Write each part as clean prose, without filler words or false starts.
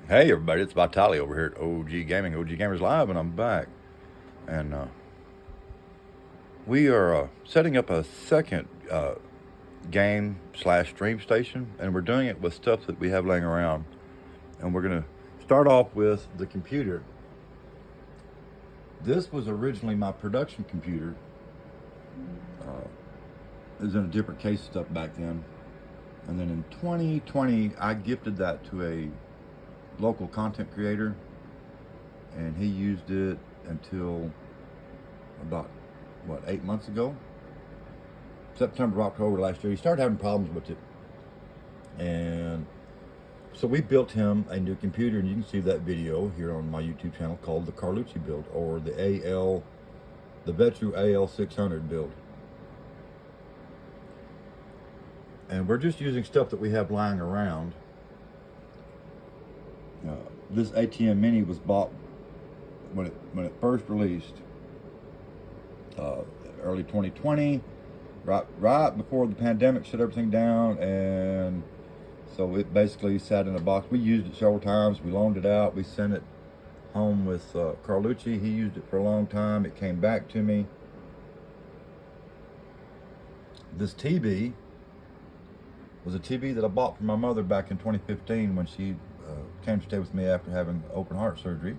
Hey everybody, it's Vitali over here at OG Gaming, OG Gamers Live, and I'm back. And we are setting up a second game slash stream station, and we're doing it with stuff that we have laying around. And we're gonna start off with the computer. This was originally my production computer. It was in a different case stuff back then. And then in 2020, I gifted that to a local content creator, and he used it until about 8 months ago, September, October last year. He started having problems with it, and so we built him a new computer, and you can see that video here on my YouTube channel called the Carlucci build, or the Vetru AL600 build. And we're just using stuff that we have lying around. This ATM Mini was bought when it first released, early 2020, right before the pandemic shut everything down, and so it basically sat in a box. We used it several times. We loaned it out. We sent it home with Carlucci. He used it for a long time. It came back to me. This TV was a TV that I bought for my mother back in 2015 when she came to stay with me after having open heart surgery.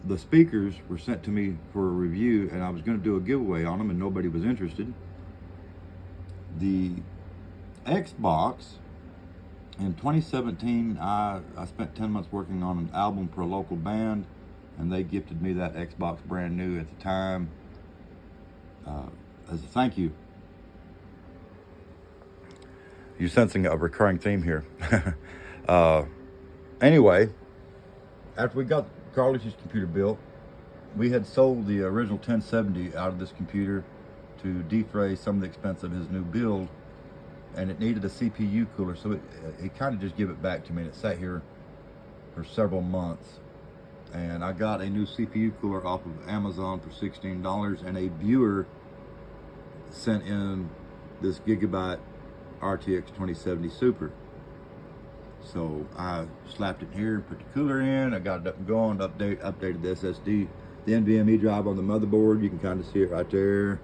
The speakers were sent to me for a review, and I was going to do a giveaway on them, and nobody was interested. The Xbox, in 2017, I spent 10 months working on an album for a local band, and they gifted me that Xbox brand new at the time as a thank you. You're sensing a recurring theme here. Anyway, after we got Carlucci's computer built, we had sold the original 1070 out of this computer to defray some of the expense of his new build, and it needed a CPU cooler, so he kind of just gave it back to me, and it sat here for several months. And I got a new CPU cooler off of Amazon for $16, and a viewer sent in this Gigabyte RTX 2070 Super. So I slapped it here, put the cooler in, I got it up and going, updated the SSD, the NVMe drive on the motherboard. You can kind of see it right there,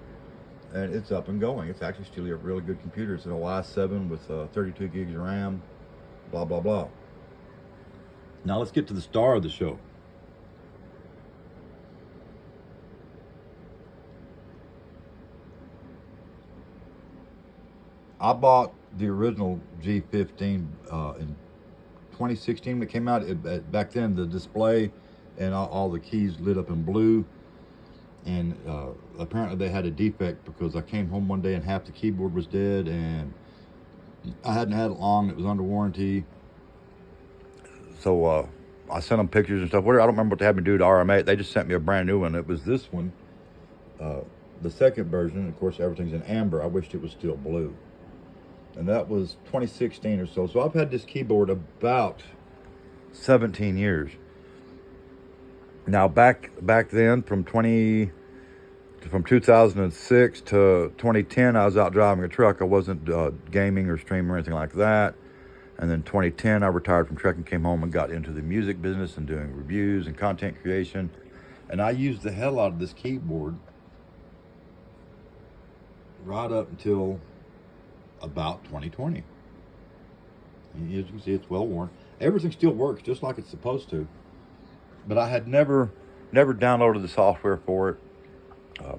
and it's up and going. It's actually still a really good computer. It's an i7 with 32 gigs of RAM, blah, blah, blah. Now let's get to the star of the show. I bought the original G15 in 2016 when it came out. Back then, the display and all the keys lit up in blue, and apparently they had a defect because I came home one day and half the keyboard was dead, and I hadn't had it long. It was under warranty, so I sent them pictures and stuff. Whatever. I don't remember what they had me do to RMA. They just sent me a brand new one. It was this one, the second version. Of course, everything's in amber. I wished it was still blue. And that was 2016 or so. So I've had this keyboard about 17 years. Now back then, from 2006 to 2010, I was out driving a truck. I wasn't gaming or streaming or anything like that. And then 2010, I retired from trucking, came home and got into the music business and doing reviews and content creation. And I used the hell out of this keyboard right up until about 2020. As you can see, it's well worn. Everything still works just like it's supposed to, but I had never downloaded the software for it.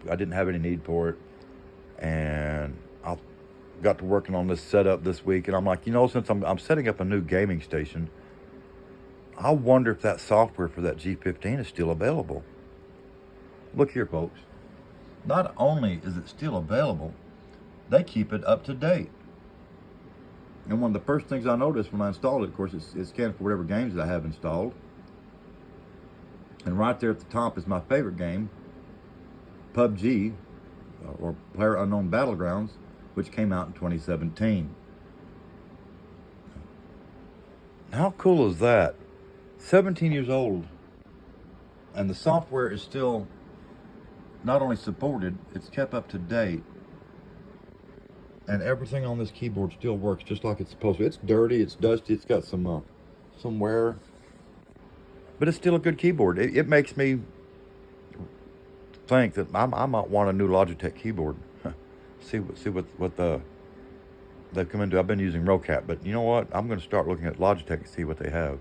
I didn't have any need for it, and I got to working on this setup this week, and I'm like, since I'm setting up a new gaming station, I wonder if that software for that G15 is still available. Look here, folks. Not only is it still available, they keep it up to date. And one of the first things I noticed when I installed it, of course, it scans for whatever games that I have installed. And right there at the top is my favorite game, PUBG, or PlayerUnknown Battlegrounds, which came out in 2017. How cool is that? 17 years old, and the software is still not only supported, it's kept up to date. And everything on this keyboard still works just like it's supposed to. It's dirty, it's dusty, it's got some wear, but it's still a good keyboard. It makes me think that I might want a new Logitech keyboard. see what they've come into. I've been using RoCap, but you know what? I'm going to start looking at Logitech and see what they have.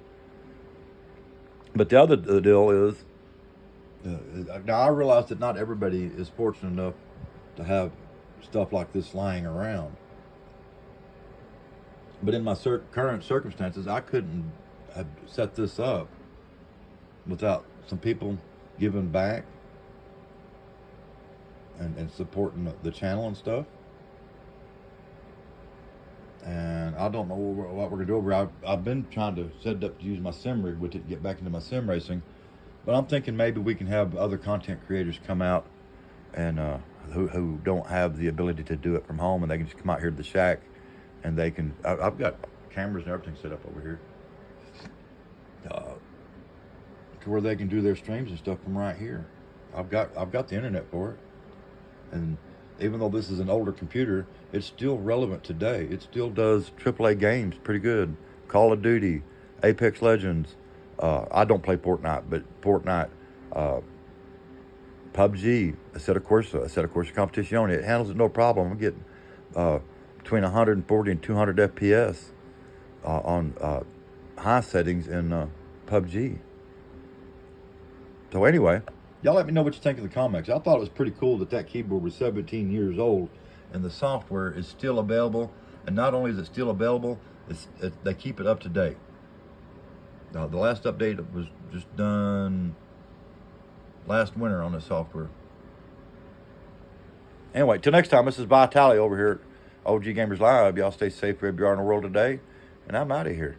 But the other deal is, now I realize that not everybody is fortunate enough to have stuff like this lying around. But in my current circumstances, I couldn't have set this up without some people giving back and supporting the channel and stuff. And I don't know what we're going to do over here. I've been trying to set it up to use my sim rig with it to get back into my sim racing. But I'm thinking maybe we can have other content creators come out and who don't have the ability to do it from home, and they can just come out here to the shack, and they can. I've got cameras and everything set up over here, to where they can do their streams and stuff from right here. I've got the internet for it, and even though this is an older computer, it's still relevant today. It still does AAA games pretty good. Call of Duty, Apex Legends. I don't play Fortnite, but Fortnite, PUBG, a set of course competition. It handles it no problem. I'm getting between 140 and 200 FPS on high settings in PUBG. So anyway, y'all let me know what you think in the comments. I thought it was pretty cool that keyboard was 17 years old and the software is still available. And not only is it still available, they keep it up to date. Now, the last update was just done last winter on the software. Anyway, till next time, this is Vitali over here at OG Gamers Live. Y'all stay safe wherever you are in the world today, and I'm out of here.